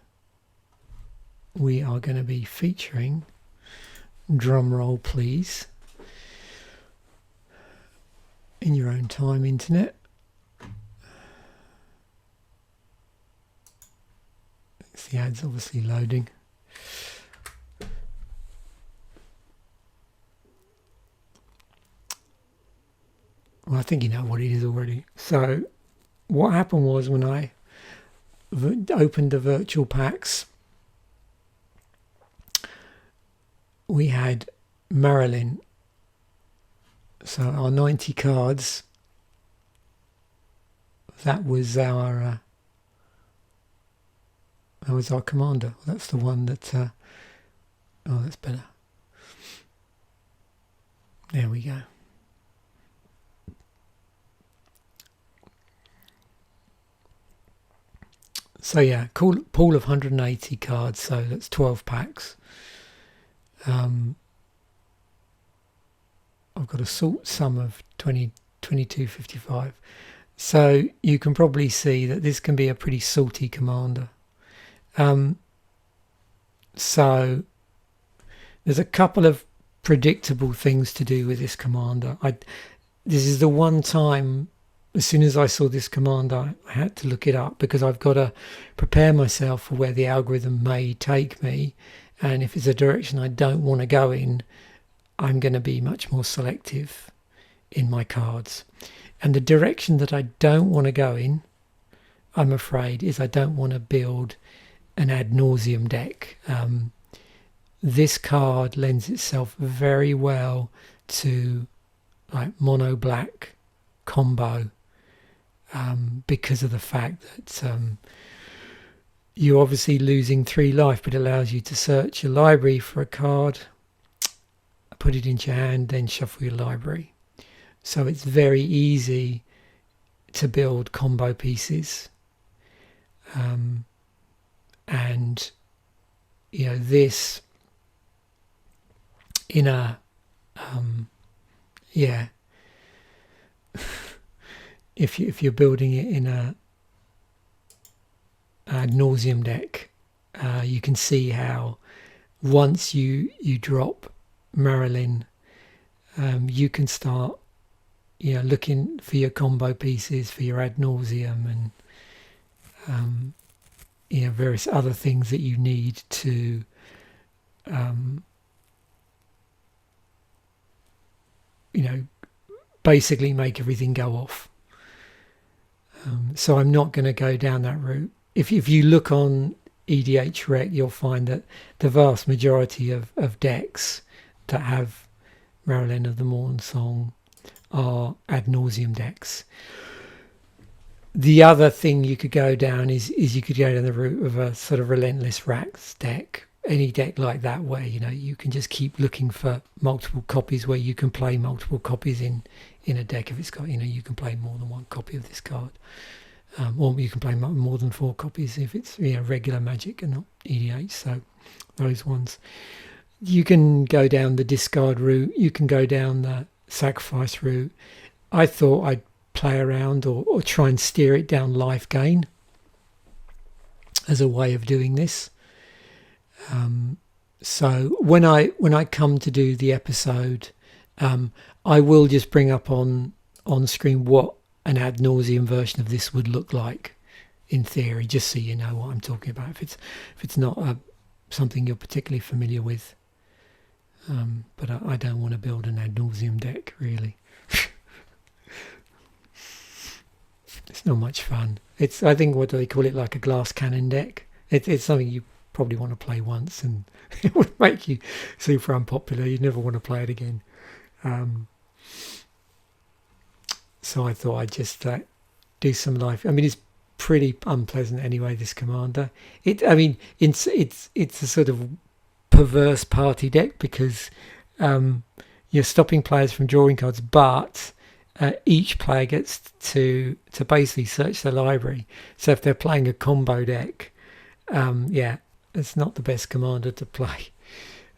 we are going to be featuring, drum roll please, in your own time, internet. The ad's obviously loading. Well, I think you know what it is already. So what happened was, when I opened the virtual packs, we had Marilyn. So our 90 cards, that was our commander. That's the one that oh, that's better. There we go. So yeah, cool pool of 180 cards, so that's 12 packs. I've got a salt sum of 22.55. So you can probably see that this can be a pretty salty commander. So there's a couple of predictable things to do with this commander. This is the one time, as soon as I saw this commander, I had to look it up, because I've got to prepare myself for where the algorithm may take me, and if it's a direction I don't want to go in, I'm going to be much more selective in my cards. And the direction that I don't want to go in, I'm afraid, is I don't want to build an ad nauseum deck. This card lends itself very well to like mono black combo, because of the fact that you're obviously losing 3 life, but it allows you to search your library for a card, put it into your hand, then shuffle your library. So it's very easy to build combo pieces. And you know, this in a yeah, if you're building it in a ad nauseum deck, you can see how once you drop Marilyn, you can start looking for your combo pieces, for your ad nauseum, and various other things that you need to basically make everything go off. So I'm not going to go down that route. If you look on EDH Rec, you'll find that the vast majority of decks that have Marilyn of the Morn Song are ad nauseum decks. The other thing you could go down is you could go down the route of a sort of Relentless Racks deck. Any deck like that, where you can just keep looking for multiple copies, where you can play multiple copies in a deck. If it's got you can play more than one copy of this card, or you can play more than 4 copies if it's regular Magic and not EDH. So those ones, you can go down the discard route, you can go down the sacrifice route. I thought I'd play around or try and steer it down life gain as a way of doing this. So when I come to do the episode, I will just bring up on screen what an ad nauseum version of this would look like in theory, just so you know what I'm talking about, if it's not something you're particularly familiar with. But I don't want to build an ad nauseum deck, really. It's not much fun. I think, what do they call it, like a glass cannon deck? It's something you probably want to play once, and it would make you super unpopular. You'd never want to play it again. So I thought I'd just do some life. I mean, it's pretty unpleasant anyway, this commander. It's a sort of perverse party deck, because you're stopping players from drawing cards, but each player gets to basically search their library. So if they're playing a combo deck, it's not the best commander to play.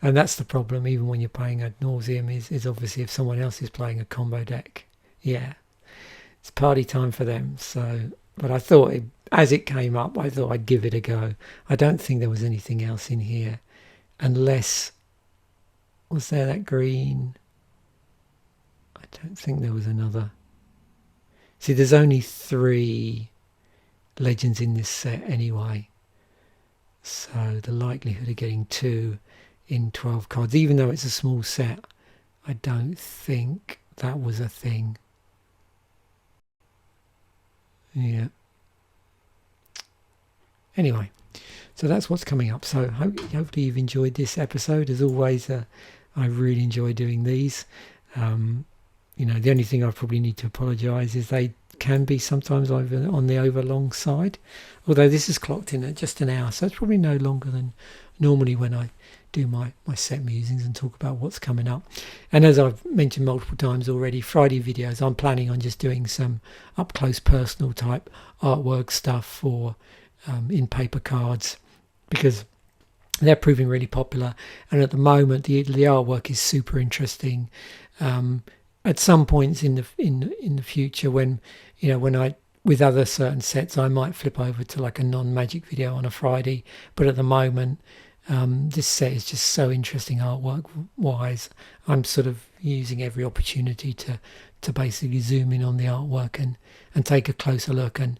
And that's the problem, even when you're playing ad nauseum, is obviously if someone else is playing a combo deck, it's party time for them. So but I thought as it came up, I thought I'd give it a go. I don't think there was anything else in here, unless, was there that green? I don't think there was another. See, there's only 3 legends in this set anyway, so the likelihood of getting 2 in 12 cards, even though it's a small set, I don't think that was a thing. Yeah. Anyway, so that's what's coming up. So hopefully you've enjoyed this episode. As always, I really enjoy doing these. You know, the only thing I probably need to apologise is they can be sometimes on the overlong side. Although this is clocked in at just an hour, so it's probably no longer than normally when I do my set musings and talk about what's coming up. And as I've mentioned multiple times already, Friday videos, I'm planning on just doing some up close personal type artwork stuff for in paper cards, because they're proving really popular, and at the moment the artwork is super interesting. At some points in the future, when I with other certain sets, I might flip over to like a non-magic video on a Friday, but at the moment this set is just so interesting artwork wise. I'm sort of using every opportunity to basically zoom in on the artwork and take a closer look. And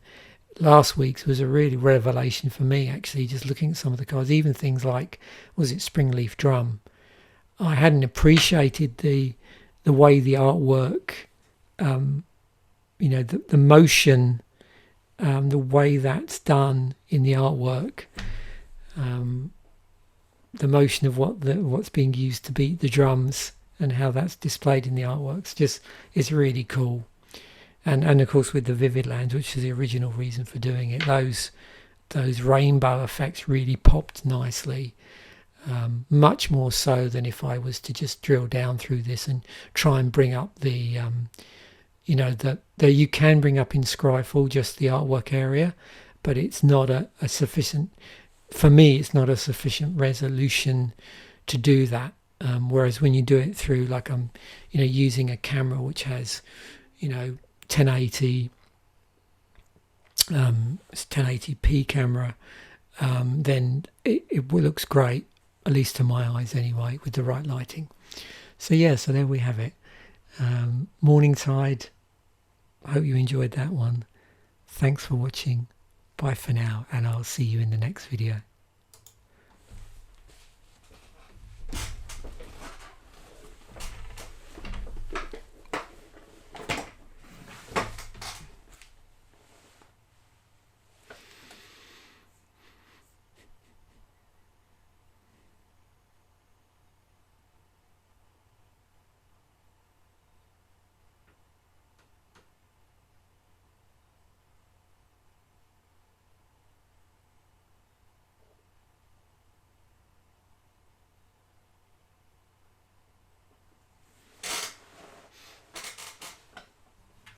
last week's was a really revelation for me, actually, just looking at some of the cards, even things like, was it Springleaf Drum? I hadn't appreciated the way the artwork, the motion, the way that's done in the artwork, the motion of what's being used to beat the drums and how that's displayed in the artworks, just is really cool. And of course with the vivid lands, which is the original reason for doing it, those rainbow effects really popped nicely, much more so than if I was to just drill down through this and try and bring up the you can bring up in Scryfall just the artwork area, but it's not a sufficient, for me it's not a sufficient resolution to do that. Whereas when you do it through, like I'm using a camera which has 1080 it's 1080p camera, then it looks great, at least to my eyes anyway, with the right lighting. So yeah, so there we have it. Morningtide. I hope you enjoyed that one. Thanks for watching. Bye for now, and I'll see you in the next video.